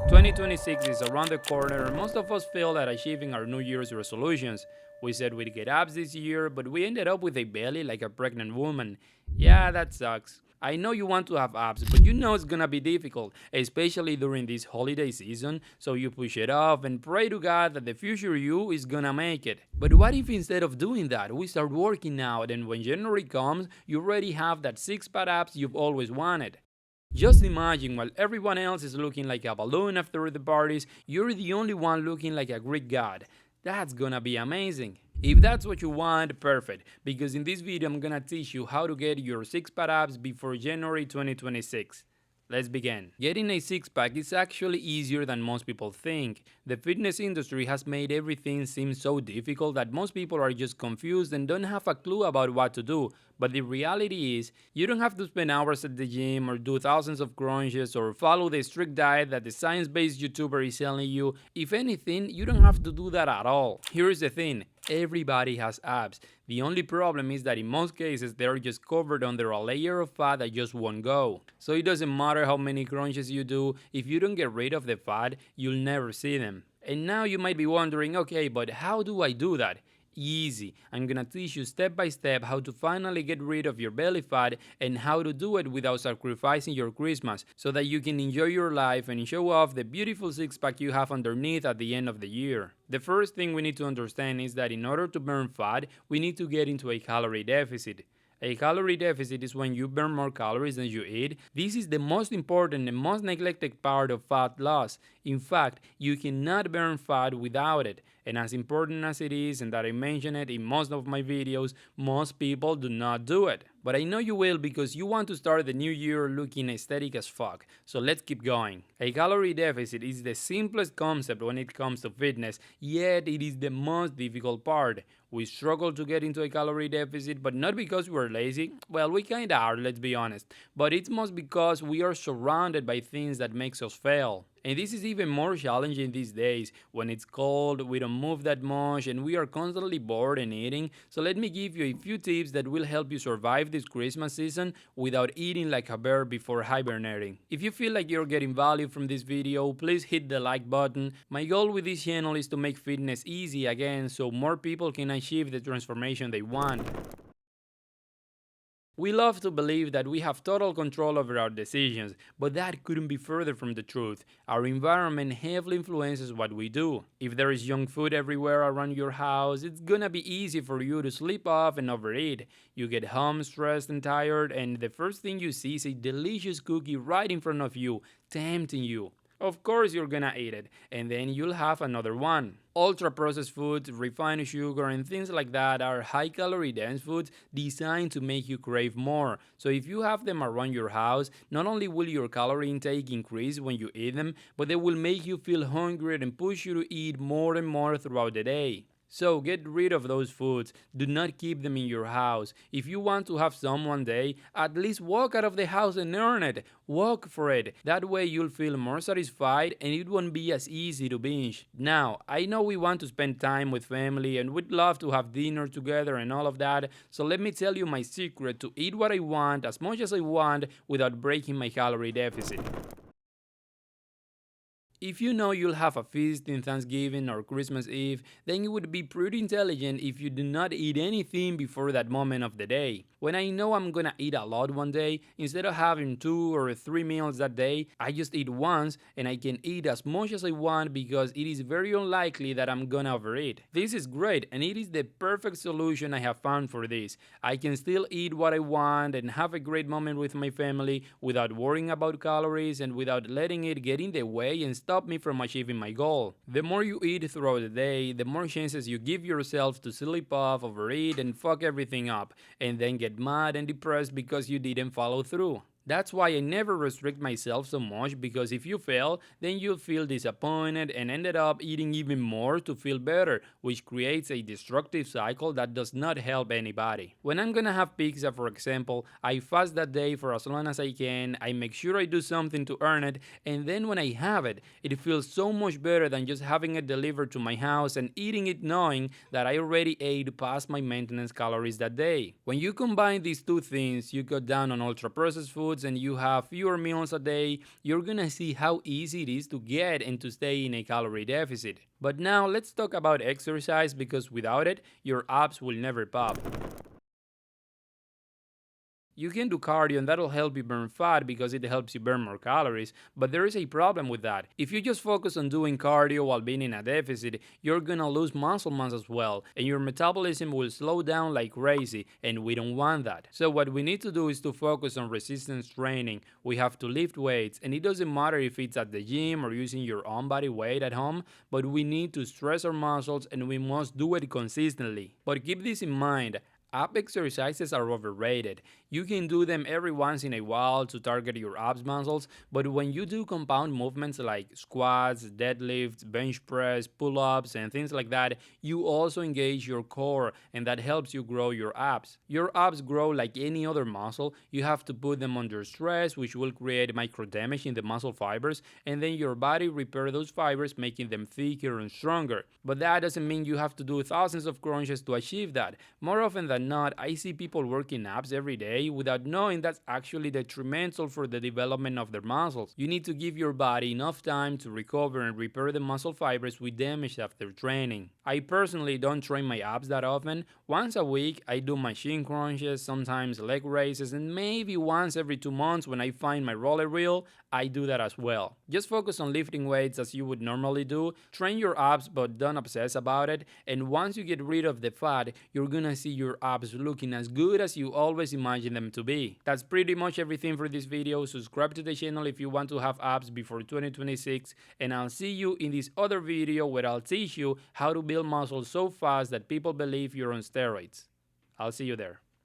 2026 is around the corner and most of us failed at achieving our New Year's resolutions. We said we'd get abs this year, but we ended up with a belly like a pregnant woman. Yeah, that sucks. I know you want to have abs, but you know it's gonna be difficult, especially during this holiday season, so you push it off and pray to God that the future you is gonna make it. But what if instead of doing that, we start working out and when January comes, you already have that six-pack abs you've always wanted? Just imagine while everyone else is looking like a balloon after the parties, you're the only one looking like a Greek god. That's gonna be amazing. If that's what you want, perfect, because in this video I'm gonna teach you how to get your six-pack abs before January 2026. Let's begin. Getting a six pack is actually easier than most people think. The fitness industry has made everything seem so difficult that most people are just confused and don't have a clue about what to do. But the reality is, you don't have to spend hours at the gym or do thousands of crunches or follow the strict diet that the science based YouTuber is telling you. If anything, you don't have to do that at all. Here's the thing, everybody has abs. The only problem is that in most cases they're just covered under a layer of fat that just won't go. So it doesn't matter how many crunches you do, if you don't get rid of the fat, you'll never see them. And now you might be wondering, okay, but how do I do that? Easy. I'm gonna teach you step by step how to finally get rid of your belly fat and how to do it without sacrificing your Christmas so that you can enjoy your life and show off the beautiful six pack you have underneath at the end of the year. The first thing we need to understand is that in order to burn fat, we need to get into a calorie deficit. A calorie deficit is when you burn more calories than you eat. This is the most important and most neglected part of fat loss. In fact, you cannot burn fat without it. And as important as it is, and that I mention it in most of my videos, most people do not do it. But I know you will because you want to start the new year looking aesthetic as fuck. So let's keep going. A calorie deficit is the simplest concept when it comes to fitness, yet it is the most difficult part. We struggle to get into a calorie deficit, but not because we're lazy. Well, we kinda are, let's be honest. But it's most because we are surrounded by things that makes us fail. And this is even more challenging these days when it's cold, we don't move that much, and we are constantly bored and eating. So let me give you a few tips that will help you survive this Christmas season without eating like a bear before hibernating. If you feel like you're getting value from this video, please hit the like button. My goal with this channel is to make fitness easy again so more people can achieve the transformation they want. We love to believe that we have total control over our decisions, but that couldn't be further from the truth. Our environment heavily influences what we do. If there is junk food everywhere around your house, it's gonna be easy for you to slip off and overeat. You get home stressed and tired, and the first thing you see is a delicious cookie right in front of you, tempting you. Of course you're gonna eat it, and then you'll have another one. Ultra processed foods, refined sugar, and things like that are high calorie dense foods designed to make you crave more. So if you have them around your house, not only will your calorie intake increase when you eat them, but they will make you feel hungry and push you to eat more and more throughout the day. So get rid of those foods. Do not keep them in your house. If you want to have some one day, at least walk out of the house and earn it. Work for it. That way you'll feel more satisfied and it won't be as easy to binge. Now, I know we want to spend time with family and we'd love to have dinner together and all of that. So let me tell you my secret to eat what I want as much as I want without breaking my calorie deficit. If you know you'll have a feast in Thanksgiving or Christmas Eve, then it would be pretty intelligent if you do not eat anything before that moment of the day. When I know I'm gonna eat a lot one day, instead of having 2 or 3 meals that day, I just eat once and I can eat as much as I want because it is very unlikely that I'm gonna overeat. This is great and it is the perfect solution I have found for this. I can still eat what I want and have a great moment with my family without worrying about calories and without letting it get in the way and stop me from achieving my goal. The more you eat throughout the day, the more chances you give yourself to slip off, overeat, and fuck everything up, and then get mad and depressed because you didn't follow through. That's why I never restrict myself so much because if you fail, then you'll feel disappointed and ended up eating even more to feel better, which creates a destructive cycle that does not help anybody. When I'm gonna have pizza, for example, I fast that day for as long as I can, I make sure I do something to earn it, and then when I have it, it feels so much better than just having it delivered to my house and eating it knowing that I already ate past my maintenance calories that day. When you combine these two things, you cut down on ultra processed food foods and you have fewer meals a day, you're gonna see how easy it is to get and to stay in a calorie deficit. But now let's talk about exercise because without it, your abs will never pop. You can do cardio and that'll help you burn fat because it helps you burn more calories, but there is a problem with that. If you just focus on doing cardio while being in a deficit, you're gonna lose muscle mass as well, and your metabolism will slow down like crazy, and we don't want that. So what we need to do is to focus on resistance training. We have to lift weights, and it doesn't matter if it's at the gym or using your own body weight at home, but we need to stress our muscles and we must do it consistently. But keep this in mind, ab exercises are overrated. You can do them every once in a while to target your abs muscles, but when you do compound movements like squats, deadlifts, bench press, pull ups, and things like that, you also engage your core, and that helps you grow your abs. Your abs grow like any other muscle. You have to put them under stress, which will create micro damage in the muscle fibers, and then your body repair those fibers, making them thicker and stronger. But that doesn't mean you have to do thousands of crunches to achieve that. More often than not, I see people working abs every day without knowing that's actually detrimental for the development of their muscles. You need to give your body enough time to recover and repair the muscle fibers we damaged after training. I personally don't train my abs that often. Once a week, I do machine crunches, sometimes leg raises, and maybe once every 2 months when I find my roller reel, I do that as well. Just focus on lifting weights as you would normally do, train your abs but don't obsess about it, and once you get rid of the fat, you're gonna see your abs looking as good as you always imagined them to be. That's pretty much everything for this video. Subscribe to the channel if you want to have abs before 2026, and I'll see you in this other video where I'll teach you how to build muscle so fast that people believe you're on steroids. I'll see you there.